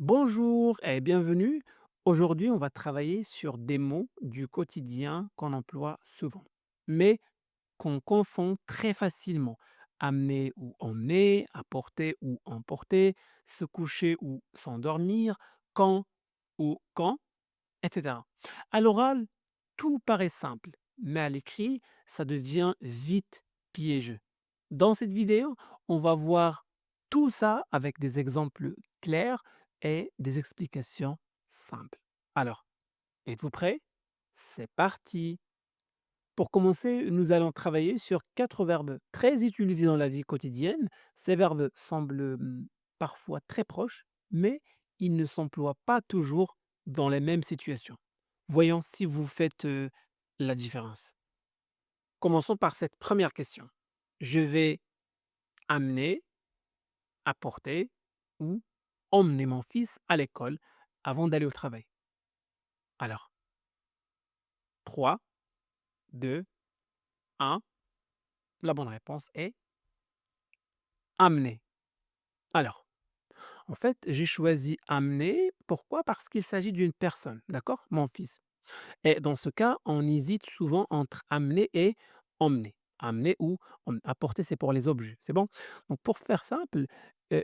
Bonjour et bienvenue. Aujourd'hui, on va travailler sur des mots du quotidien qu'on emploie souvent, mais qu'on confond très facilement. Amener ou emmener, apporter ou emporter, se coucher ou s'endormir, quand ou quand, etc. À l'oral, tout paraît simple, mais à l'écrit, ça devient vite piégeux. Dans cette vidéo, on va voir tout ça avec des exemples clairs et des explications simples. Alors, êtes-vous prêts? C'est parti! Pour commencer, nous allons travailler sur quatre verbes très utilisés dans la vie quotidienne. Ces verbes semblent parfois très proches, mais ils ne s'emploient pas toujours dans les mêmes situations. Voyons si vous faites la différence. Commençons par cette première question. Je vais amener, apporter ou emmener mon fils à l'école avant d'aller au travail. Alors, 3, 2, 1. La bonne réponse est amener. Alors, en fait, j'ai choisi amener. Pourquoi? Parce qu'il s'agit d'une personne, d'accord? Mon fils. Et dans ce cas, on hésite souvent entre amener et emmener. Amener ou apporter, c'est pour les objets, c'est bon? Donc pour faire simple,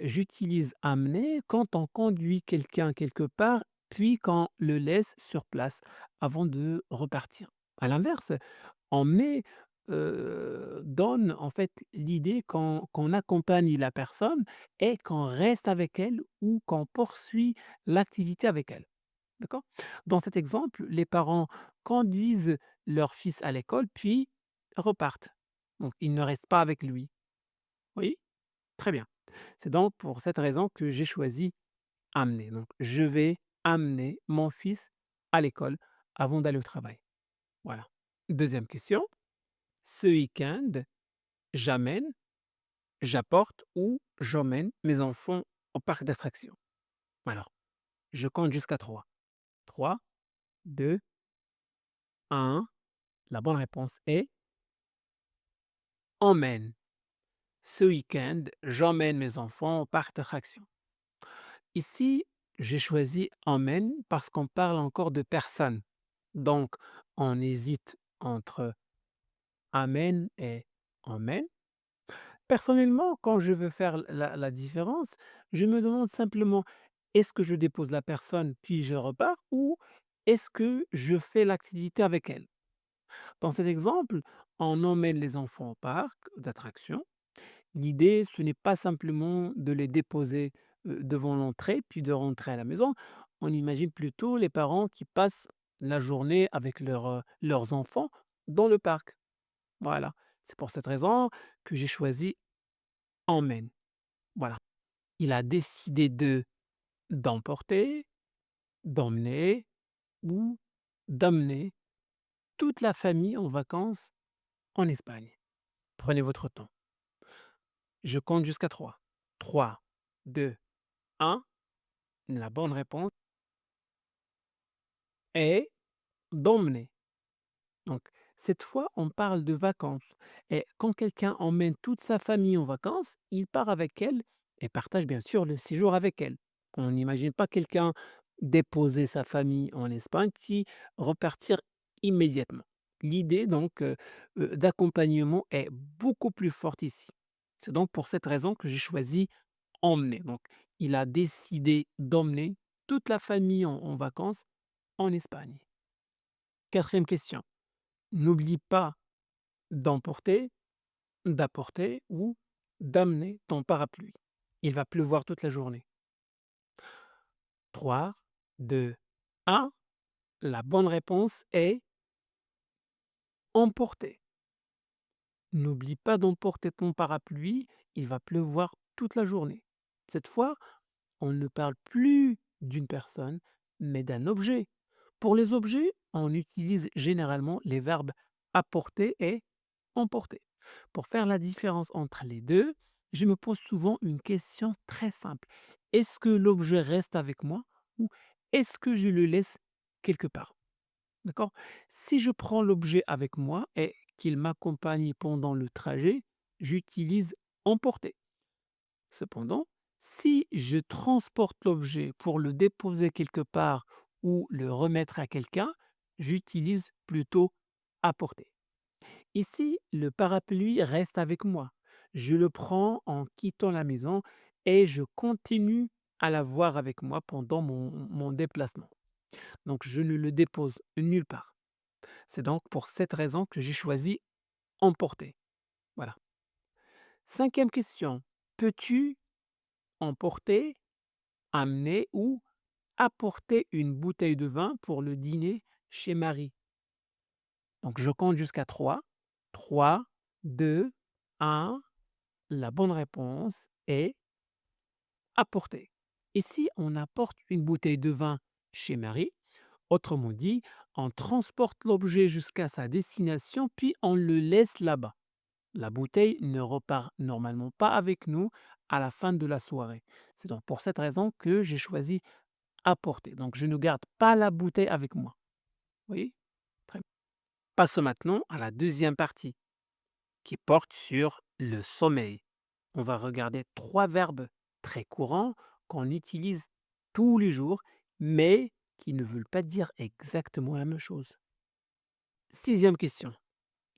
j'utilise amener quand on conduit quelqu'un quelque part, puis qu'on le laisse sur place avant de repartir. À l'inverse, emmener, donne en fait l'idée qu'on accompagne la personne et qu'on reste avec elle ou qu'on poursuit l'activité avec elle. D'accord? Dans cet exemple, les parents conduisent leur fils à l'école, puis repartent. Donc, ils ne restent pas avec lui. Oui? Très bien. C'est donc pour cette raison que j'ai choisi amener. Donc, je vais amener mon fils à l'école avant d'aller au travail. Voilà. Deuxième question. Ce week-end, j'amène, j'apporte ou j'emmène mes enfants au parc d'attractions. Alors, je compte jusqu'à 3. 3, 2, 1. La bonne réponse est emmène. Ce week-end, j'emmène mes enfants au parc d'attractions. Ici, j'ai choisi emmène parce qu'on parle encore de personne. Donc, on hésite entre amène et emmène. Personnellement, quand je veux faire la différence, je me demande simplement est-ce que je dépose la personne puis je repars ou est-ce que je fais l'activité avec elle? Dans cet exemple, on emmène les enfants au parc d'attractions. L'idée, ce n'est pas simplement de les déposer, devant l'entrée, puis de rentrer à la maison. On imagine plutôt les parents qui passent la journée avec leurs enfants dans le parc. Voilà, c'est pour cette raison que j'ai choisi «emmène». Voilà. Il a décidé d'emporter, d'emmener ou d'amener toute la famille en vacances en Espagne. Prenez votre temps. Je compte jusqu'à 3. 3, 2, 1. La bonne réponse est d'emmener. Donc, cette fois, on parle de vacances. Et quand quelqu'un emmène toute sa famille en vacances, il part avec elle et partage bien sûr le séjour avec elle. On n'imagine pas quelqu'un déposer sa famille en Espagne puis repartir immédiatement. L'idée donc d'accompagnement est beaucoup plus forte ici. C'est donc pour cette raison que j'ai choisi emmener. Donc, il a décidé d'emmener toute la famille en vacances en Espagne. Quatrième question. N'oublie pas d'emporter, d'apporter ou d'amener ton parapluie. Il va pleuvoir toute la journée. 3, 2, 1. La bonne réponse est emporter. N'oublie pas d'emporter ton parapluie, il va pleuvoir toute la journée. Cette fois, on ne parle plus d'une personne, mais d'un objet. Pour les objets, on utilise généralement les verbes apporter et emporter. Pour faire la différence entre les deux, je me pose souvent une question très simple. Est-ce que l'objet reste avec moi ou est-ce que je le laisse quelque part? D'accord? Si je prends l'objet avec moi et qu'il m'accompagne pendant le trajet, j'utilise emporter. Cependant, Si je transporte l'objet pour le déposer quelque part ou le remettre à quelqu'un, j'utilise plutôt apporter. Ici, le parapluie reste avec moi. Je le prends en quittant la maison et je continue à l'avoir avec moi pendant mon déplacement. Donc, je ne le dépose nulle part. C'est donc pour cette raison que j'ai choisi emporter. Voilà. Cinquième question. Peux-tu emporter, amener ou apporter une bouteille de vin pour le dîner chez Marie? Donc, je compte jusqu'à 3. 3, 2, 1. La bonne réponse est apporter. Ici, on apporte une bouteille de vin chez Marie. Autrement dit, on transporte l'objet jusqu'à sa destination, puis on le laisse là-bas. La bouteille ne repart normalement pas avec nous à la fin de la soirée. C'est donc pour cette raison que j'ai choisi apporter. Donc, je ne garde pas la bouteille avec moi. Oui. Très bien. Passons maintenant à la deuxième partie qui porte sur le sommeil. On va regarder trois verbes très courants qu'on utilise tous les jours, mais qui ne veulent pas dire exactement la même chose. Sixième question.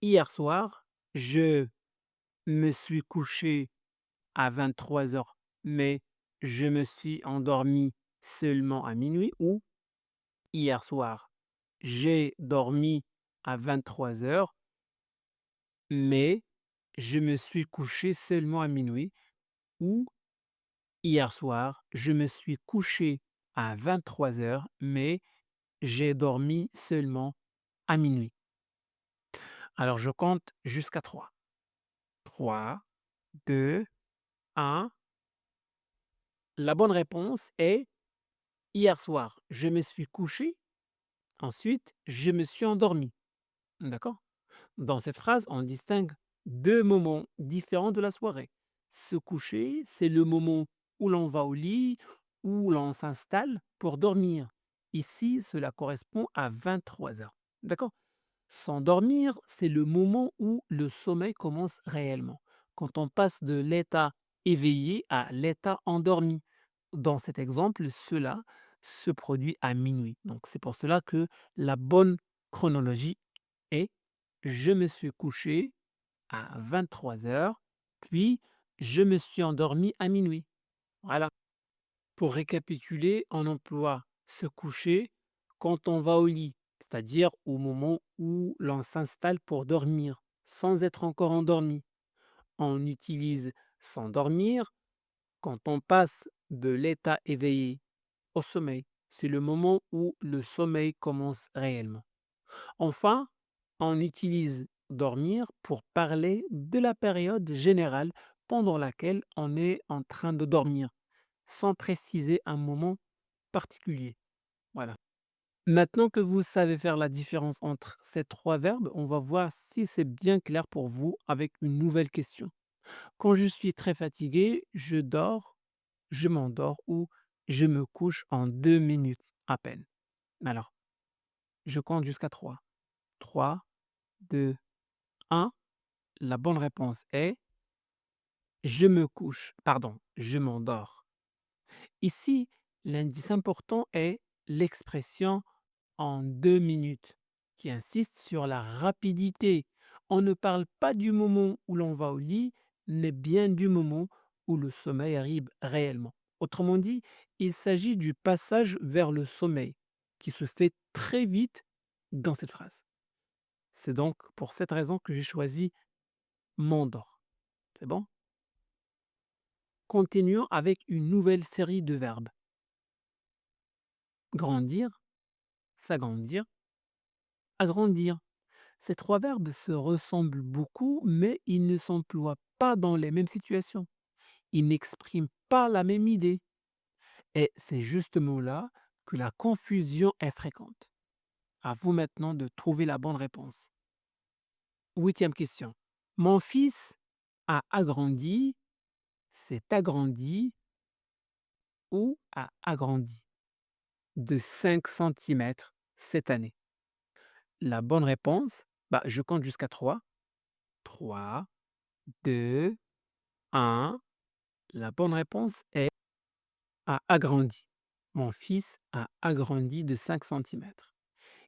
Hier soir, je me suis couché à 23 heures, mais je me suis endormi seulement à minuit. Ou hier soir, j'ai dormi à 23 heures, mais je me suis couché seulement à minuit. Ou hier soir, je me suis couché à 23 heures, mais j'ai dormi seulement à minuit. Alors je compte jusqu'à 3. 3, 2, 1. La bonne réponse est hier soir, je me suis couché, ensuite je me suis endormi. D'accord? Dans cette phrase, on distingue deux moments différents de la soirée. Se coucher, c'est le moment où l'on va au lit, où l'on s'installe pour dormir. Ici, cela correspond à 23 heures. D'accord? S'endormir, c'est le moment où le sommeil commence réellement, quand on passe de l'état éveillé à l'état endormi. Dans cet exemple, cela se produit à minuit. Donc c'est pour cela que la bonne chronologie est je me suis couché à 23 heures, puis je me suis endormi à minuit. Voilà. Pour récapituler, on emploie se coucher quand on va au lit, c'est-à-dire au moment où l'on s'installe pour dormir, sans être encore endormi. On utilise s'endormir quand on passe de l'état éveillé au sommeil. C'est le moment où le sommeil commence réellement. Enfin, on utilise dormir pour parler de la période générale pendant laquelle on est en train de dormir, sans préciser un moment particulier. Voilà. Maintenant que vous savez faire la différence entre ces trois verbes, on va voir si c'est bien clair pour vous avec une nouvelle question. Quand je suis très fatigué, je dors, je m'endors ou je me couche en 2 minutes à peine. Alors, je compte jusqu'à 3. 3, 2, 1. La bonne réponse est je me couche, pardon, je m'endors. Ici, l'indice important est l'expression en 2 minutes, qui insiste sur la rapidité. On ne parle pas du moment où l'on va au lit, mais bien du moment où le sommeil arrive réellement. Autrement dit, il s'agit du passage vers le sommeil, qui se fait très vite dans cette phrase. C'est donc pour cette raison que j'ai choisi m'endort. C'est bon? Continuons avec une nouvelle série de verbes. Grandir, s'agrandir, agrandir. Ces trois verbes se ressemblent beaucoup, mais ils ne s'emploient pas dans les mêmes situations. Ils n'expriment pas la même idée. Et c'est justement là que la confusion est fréquente. À vous maintenant de trouver la bonne réponse. Huitième question. Mon fils a agrandi, s'est agrandi ou a agrandi de 5 centimètres cette année. La bonne réponse, bah, je compte jusqu'à 3. 3, 2, 1. La bonne réponse est a agrandi. Mon fils a agrandi de 5 centimètres.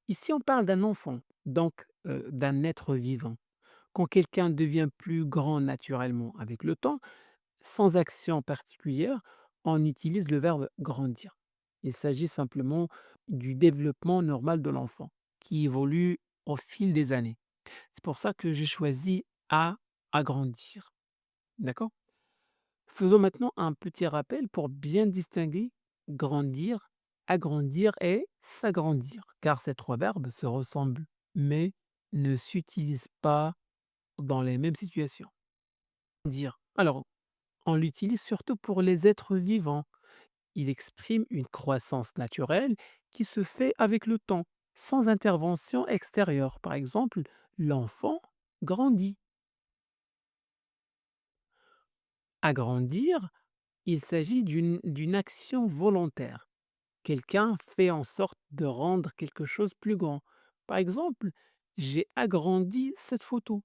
Ici, on parle d'un enfant, donc d'un être vivant. Quand quelqu'un devient plus grand naturellement avec le temps, sans action particulière, on utilise le verbe grandir. Il s'agit simplement du développement normal de l'enfant qui évolue au fil des années. C'est pour ça que j'ai choisi à agrandir. D'accord? Faisons maintenant un petit rappel pour bien distinguer grandir, agrandir et s'agrandir, car ces trois verbes se ressemblent, mais ne s'utilisent pas dans les mêmes situations. Dire. Alors, on l'utilise surtout pour les êtres vivants. Il exprime une croissance naturelle qui se fait avec le temps, sans intervention extérieure. Par exemple, l'enfant grandit. Agrandir, il s'agit d'une action volontaire. Quelqu'un fait en sorte de rendre quelque chose plus grand. Par exemple, j'ai agrandi cette photo.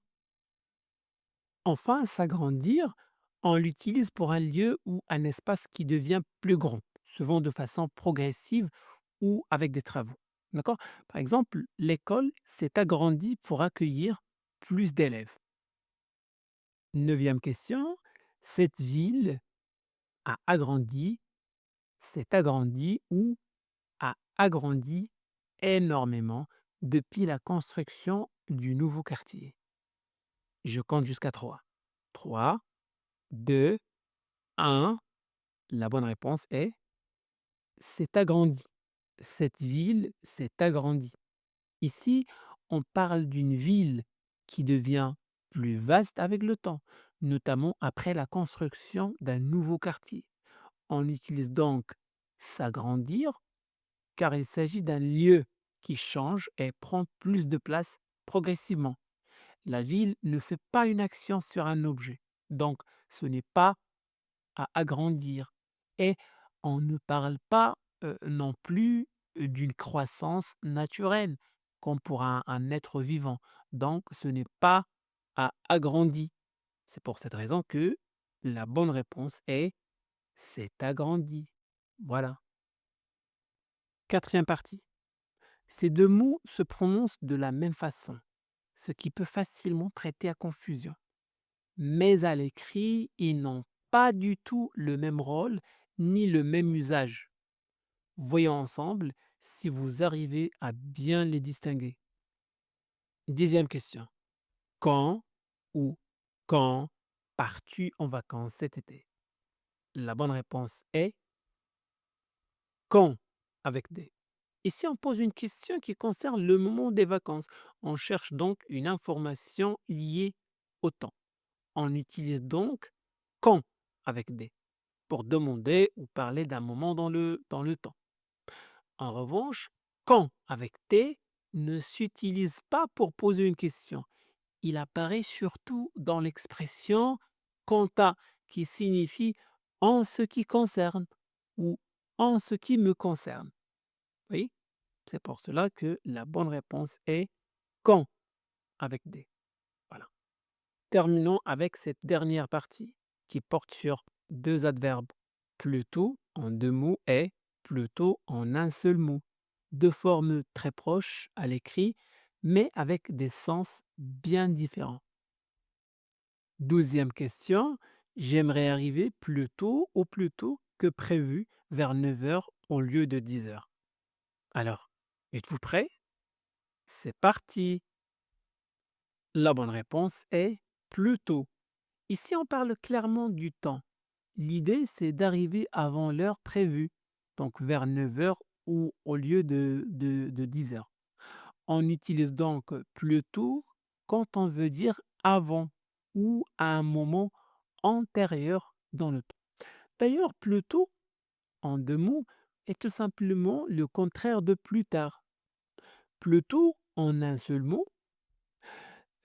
Enfin, s'agrandir, on l'utilise pour un lieu ou un espace qui devient plus grand, souvent de façon progressive ou avec des travaux. D'accord? Par exemple, l'école s'est agrandie pour accueillir plus d'élèves. Neuvième question, cette ville a agrandi, s'est agrandie ou a agrandi énormément depuis la construction du nouveau quartier. Je compte jusqu'à 3. 3, 2, 1. La bonne réponse est s'est agrandie. Cette ville s'est agrandie. Ici, on parle d'une ville qui devient plus vaste avec le temps, notamment après la construction d'un nouveau quartier. On utilise donc s'agrandir car il s'agit d'un lieu qui change et prend plus de place progressivement. La ville ne fait pas une action sur un objet, donc ce n'est pas à agrandir. Et on ne parle pas non plus d'une croissance naturelle, comme pour un être vivant. Donc ce n'est pas à agrandi. C'est pour cette raison que la bonne réponse est c'est agrandi. Voilà. Quatrième partie. Ces deux mots se prononcent de la même façon, ce qui peut facilement prêter à confusion. Mais à l'écrit, ils n'ont pas du tout le même rôle ni le même usage. Voyons ensemble si vous arrivez à bien les distinguer. Dixième question. Quand ou quand pars-tu en vacances cet été? La bonne réponse est quand avec des. Ici, on pose une question qui concerne le moment des vacances. On cherche donc une information liée au temps. On utilise donc quand avec des pour demander ou parler d'un moment dans le temps. En revanche, quand avec T ne s'utilise pas pour poser une question. Il apparaît surtout dans l'expression quant à qui signifie en ce qui concerne ou en ce qui me concerne. Oui, c'est pour cela que la bonne réponse est quand avec D. Voilà. Terminons avec cette dernière partie qui porte sur deux adverbes. Plutôt en deux mots et plutôt en un seul mot. Deux formes très proches à l'écrit, mais avec des sens bien différents. Douzième question. J'aimerais arriver plus tôt ou plus tôt que prévu vers 9 heures au lieu de 10 heures. Alors, êtes-vous prêt? C'est parti. La bonne réponse est plus tôt. Ici, on parle clairement du temps. L'idée, c'est d'arriver avant l'heure prévue, donc vers 9 heures ou au lieu de 10 heures. On utilise donc plus tôt quand on veut dire avant ou à un moment antérieur dans le temps. D'ailleurs, plus tôt, en deux mots, est tout simplement le contraire de plus tard. Plus tôt, en un seul mot,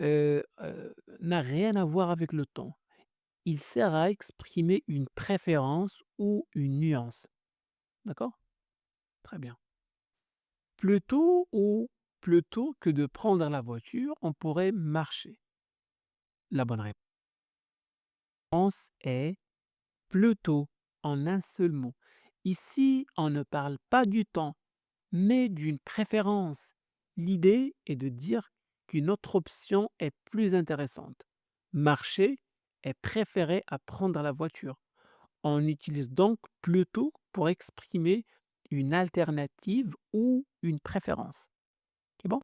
n'a rien à voir avec le temps. Il sert à exprimer une préférence ou une nuance. D'accord? Très bien. Plutôt ou plutôt que de prendre la voiture, on pourrait marcher. La bonne réponse est plutôt en un seul mot. Ici, on ne parle pas du temps, mais d'une préférence. L'idée est de dire qu'une autre option est plus intéressante. Marcher est préféré à prendre la voiture. On utilise donc plutôt pour exprimer une alternative ou une préférence. C'est bon?